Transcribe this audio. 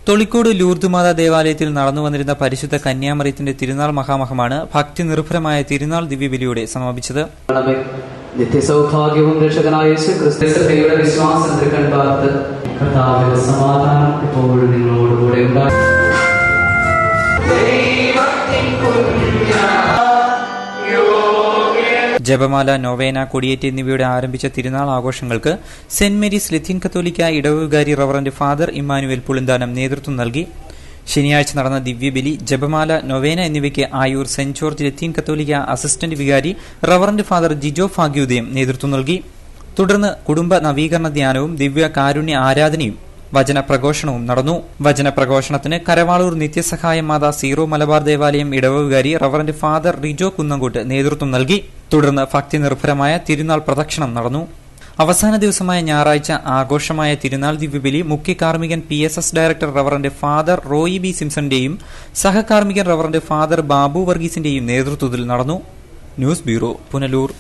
Tholicode Lourdes മാതാ ദേവാലയത്തിൽ നടന്നു വന്നിരുന്ന പരിശുദ്ധ കന്യാമറിയത്തിന്റെ തിരുനാൾ മഹാമഹമാണ് ഭക്തി നിർഭരമായ തിരുനാൾ ദിവ്യബലിയോടെ സമാപിച്ചത്. നിത്യസൗഭാഗ്യവും രക്ഷകനായ യേശുക്രിസ്തുവിന്റെ വിശ്വാസം പാർത്ത് കർത്താവിന്റെ സമാധാനം എപ്പോഴും നിങ്ങളോടുകൂടെ ഉണ്ടാകും. ജപമാല, നൊവേന, കൊടിയേറ്റ് എന്നിവയുടെ ആരംഭിച്ച തിരുനാൾ ആഘോഷങ്ങൾക്ക് സെന്റ് മേരീസ് ലത്തീൻ കത്തോലിക്ക ഇടവക വികാരി റവറന്റ് ഫാദർ ഇമ്മാനുവേൽ പുളിന്താനം നേതൃത്വം നൽകി. ശനിയാഴ്ച നടന്ന ദിവ്യബലി, ജപമാല, നൊവേന എന്നിവയ്ക്ക് ആയൂർ സെന്റ് ജോർജ് ലത്തീൻ കത്തോലിക്ക അസിസ്റ്റന്റ് വികാരി റവറന്റ് ഫാദർ ജിജോ ഫാഗ്യോദയം നേതൃത്വം നൽകി. തുടർന്ന് കുടുംബ നവീകരണ ധ്യാനവും ദിവ്യ കാരുണ്യ ആരാധനയും വചനപ്രഘോഷണവും നടന്നു. വചനപ്രഘോഷണത്തിന് കരവാളൂർ നിത്യസഹായ മാതാ സീറോ മലബാർ ദേവാലയം ഇടവക വികാരി റവറന്റ് ഫാദർ റിജോ കുന്നങ്കോട്ട് നേതൃത്വം നൽകി. തുടർന്ന് ഭക്തി നിർഭരമായ തിരുനാൾ പ്രദക്ഷിണം നടന്നു. അവസാന ദിവസമായ ഞായറാഴ്ച ആഘോഷമായ തിരുനാൾ ദിവ്യബലി മുഖ്യ കാർമ്മികൻ PSS director reverend father Roy B സിംസണിന്റെയും സഹകാർമ്മികൻ റവറന്റ് ഫാദർ ബാബു വർഗീസിന്റെയും നേതൃത്വത്തിൽ നടന്നു. News bureau, Punalur.